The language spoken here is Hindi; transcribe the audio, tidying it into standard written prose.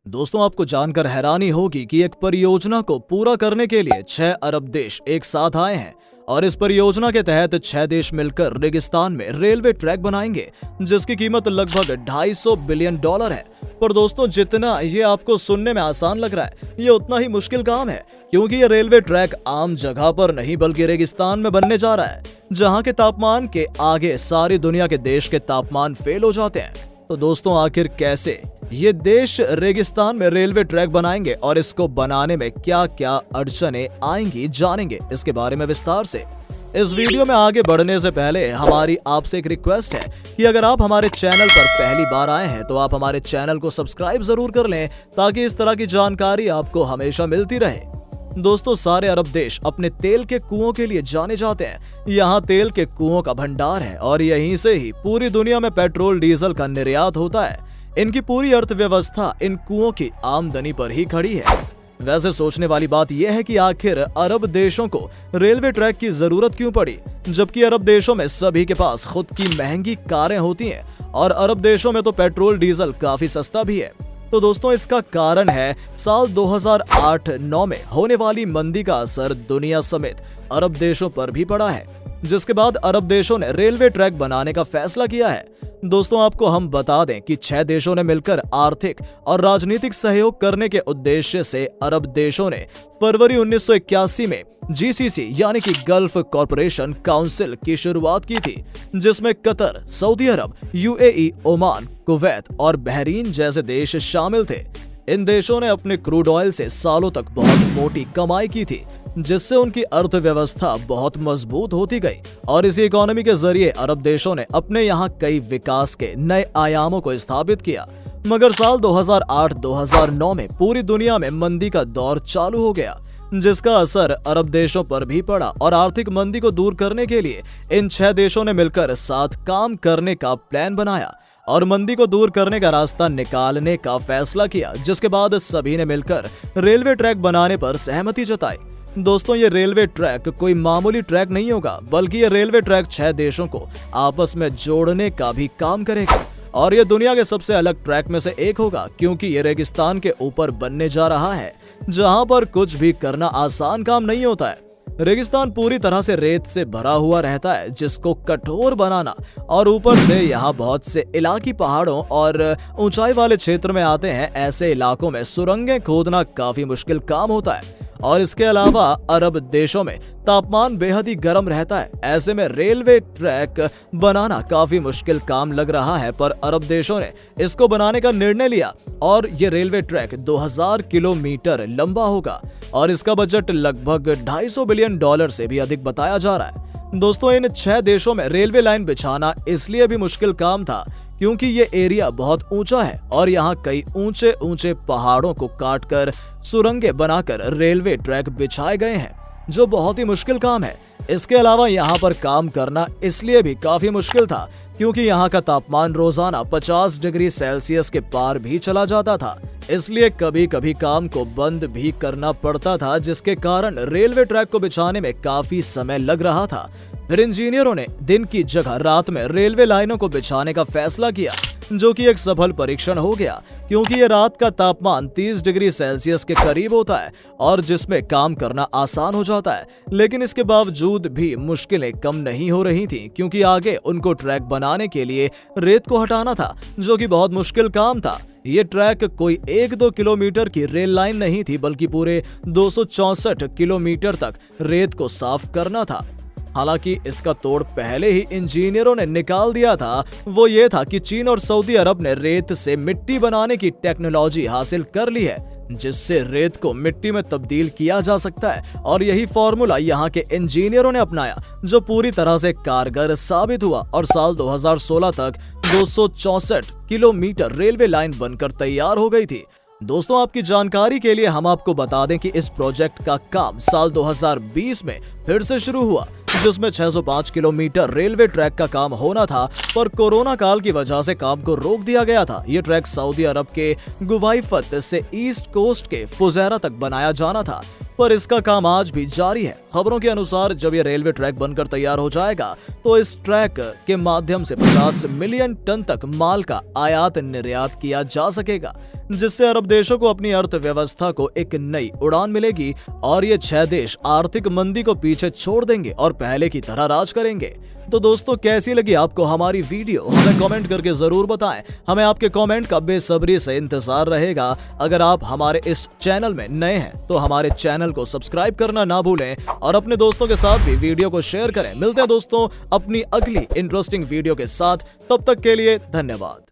दोस्तों, आपको जानकर हैरानी होगी कि एक परियोजना को पूरा करने के लिए 6 अरब देश एक साथ आए हैं और इस परियोजना के तहत 6 देश मिलकर रेगिस्तान में रेलवे ट्रैक बनाएंगे, जिसकी कीमत लगभग $250 बिलियन है। पर दोस्तों, जितना ये आपको सुनने में आसान लग रहा है, ये उतना ही मुश्किल काम है, क्योंकि ये रेलवे ट्रैक आम जगह पर नहीं बल्कि रेगिस्तान में बनने जा रहा है, जहाँ के तापमान के आगे सारी दुनिया के देश के तापमान फेल हो जाते हैं। तो दोस्तों, आखिर कैसे ये देश रेगिस्तान में रेलवे ट्रैक बनाएंगे और इसको बनाने में क्या क्या अड़चनें आएंगी, जानेंगे इसके बारे में विस्तार से। इस वीडियो में आगे बढ़ने से पहले हमारी आपसे एक रिक्वेस्ट है कि अगर आप हमारे चैनल पर पहली बार आए हैं तो आप हमारे चैनल को सब्सक्राइब जरूर कर लें, ताकि इस तरह की जानकारी आपको हमेशा मिलती रहे। दोस्तों, सारे अरब देश अपने तेल के कुओं के लिए जाने जाते हैं। यहाँ तेल के कुओं का भंडार है और यहीं से ही पूरी दुनिया में पेट्रोल डीजल का निर्यात होता है। इनकी पूरी अर्थव्यवस्था इन कुओं की आमदनी पर ही खड़ी है। वैसे सोचने वाली बात यह है कि आखिर अरब देशों को रेलवे ट्रैक की जरूरत क्यों पड़ी, जबकि अरब देशों में सभी के पास खुद की महंगी कारें होती हैं और अरब देशों में तो पेट्रोल डीजल काफी सस्ता भी है। तो दोस्तों, इसका कारण है साल 2008-9 में होने वाली मंदी का असर दुनिया समेत अरब देशों पर भी पड़ा है, जिसके बाद अरब देशों ने रेलवे ट्रैक बनाने का फैसला किया है। दोस्तों, आपको हम बता दें कि 6 देशों ने मिलकर आर्थिक और राजनीतिक सहयोग करने के उद्देश्य से अरब देशों ने फरवरी 1981 में GCC यानी कि गल्फ कॉरपोरेशन काउंसिल की शुरुआत की थी, जिसमें कतर, सऊदी अरब, UAE, ओमान, कुवैत और बहरीन जैसे देश शामिल थे। इन देशों ने अपने क्रूड ऑयल से सालों तक बहुत मोटी कमाई की थी, जिससे उनकी अर्थव्यवस्था बहुत मजबूत होती गई और इसी इकोनॉमी के जरिए अरब देशों ने अपने यहाँ कई विकास के नए आयामों को स्थापित किया। मगर साल 2008-2009 में पूरी दुनिया में मंदी का दौर चालू हो गया, जिसका असर अरब देशों पर भी पड़ा और आर्थिक मंदी को दूर करने के लिए इन 6 देशों ने मिलकर साथ काम करने का प्लान बनाया और मंदी को दूर करने का रास्ता निकालने का फैसला किया, जिसके बाद सभी ने मिलकर रेलवे ट्रैक बनाने पर सहमति जताई। दोस्तों, ये रेलवे ट्रैक कोई मामूली ट्रैक नहीं होगा, बल्कि ये रेलवे ट्रैक 6 देशों को आपस में जोड़ने का भी काम करेगा और ये दुनिया के सबसे अलग ट्रैक में से एक होगा, क्योंकि ये रेगिस्तान के ऊपर बनने जा रहा है, जहां पर कुछ भी करना आसान काम नहीं होता है। रेगिस्तान पूरी तरह से रेत से भरा हुआ रहता है, जिसको कठोर बनाना और ऊपर से यहाँ बहुत से इलाकी पहाड़ों और ऊंचाई वाले क्षेत्र में आते हैं। ऐसे इलाकों में सुरंगें खोदना काफी मुश्किल काम होता है और इसके अलावा अरब देशों में तापमान बेहद ही गर्म रहता है। ऐसे में रेलवे ट्रैक बनाना काफी मुश्किल काम लग रहा है, पर अरब देशों ने इसको बनाने का निर्णय लिया और ये रेलवे ट्रैक 2000 किलोमीटर लंबा होगा और इसका बजट लगभग $250 बिलियन से भी अधिक बताया जा रहा है। दोस्तों, इन 6 देशों में रेलवे लाइन बिछाना इसलिए भी मुश्किल काम था क्योंकि ये एरिया बहुत ऊंचा है और यहाँ कई ऊंचे ऊंचे पहाड़ों को काटकर सुरंगें बनाकर रेलवे ट्रैक बिछाए गए हैं, जो बहुत ही मुश्किल काम है। इसके अलावा यहाँ पर काम करना इसलिए भी काफी मुश्किल था क्योंकि यहाँ का तापमान रोजाना 50 डिग्री सेल्सियस के पार भी चला जाता था, इसलिए कभी कभी काम को बंद भी करना पड़ता था, जिसके कारण रेलवे ट्रैक को बिछाने में काफी समय लग रहा था। फिर इंजीनियरों ने दिन की जगह रात में रेलवे लाइनों को बिछाने का फैसला किया, जो कि एक सफल परीक्षण हो गया, क्योंकि ये रात का तापमान 30 डिग्री सेल्सियस के करीब होता है और जिसमें काम करना आसान हो जाता है। लेकिन इसके बावजूद भी मुश्किलें कम नहीं हो रही थी, क्योंकि आगे उनको ट्रैक बनाने के लिए रेत को हटाना था, जो कि बहुत मुश्किल काम था। ये ट्रैक कोई 1-2 किलोमीटर की रेल लाइन नहीं थी, बल्कि पूरे 264 किलोमीटर तक रेत को साफ करना था। हालांकि इसका तोड़ पहले ही इंजीनियरों ने निकाल दिया था। वो ये था कि चीन और सऊदी अरब ने रेत से मिट्टी बनाने की टेक्नोलॉजी हासिल कर ली है, जिससे रेत को मिट्टी में तब्दील किया जा सकता है और यही फॉर्मूला यहाँ के इंजीनियरों ने अपनाया, जो पूरी तरह से कारगर साबित हुआ और साल 2016 तक 264 किलोमीटर रेलवे लाइन बनकर तैयार हो गई थी। दोस्तों, आपकी जानकारी के लिए हम आपको बता दें कि इस प्रोजेक्ट का काम साल 2020 में फिर से शुरू हुआ, जिसमें 605 किलोमीटर रेलवे ट्रैक का काम होना था, पर कोरोना काल की वजह से काम को रोक दिया गया था। ये ट्रैक सऊदी अरब के गुवाइफत से ईस्ट कोस्ट के फुजैरा तक बनाया जाना था, पर इसका काम आज भी जारी है खबरों के अनुसार जब ये रेलवे ट्रैक बनकर तैयार हो जाएगा तो इस ट्रैक के माध्यम से 50 मिलियन टन तक माल का आयात निर्यात किया जा सकेगा, जिससे अरब देशों को अपनी अर्थव्यवस्था को एक नई उड़ान मिलेगी और ये 6 देश आर्थिक मंदी को पीछे छोड़ देंगे और पहले की तरह राज करेंगे। तो दोस्तों, कैसी लगी आपको हमारी वीडियो, हमें कमेंट करके जरूर बताएं। हमें आपके कमेंट का बेसब्री से इंतजार रहेगा। अगर आप हमारे इस चैनल में नए हैं तो हमारे चैनल को सब्सक्राइब करना ना भूलें और अपने दोस्तों के साथ भी वीडियो को शेयर करें। मिलते हैं दोस्तों अपनी अगली इंटरेस्टिंग वीडियो के साथ, तब तक के लिए धन्यवाद।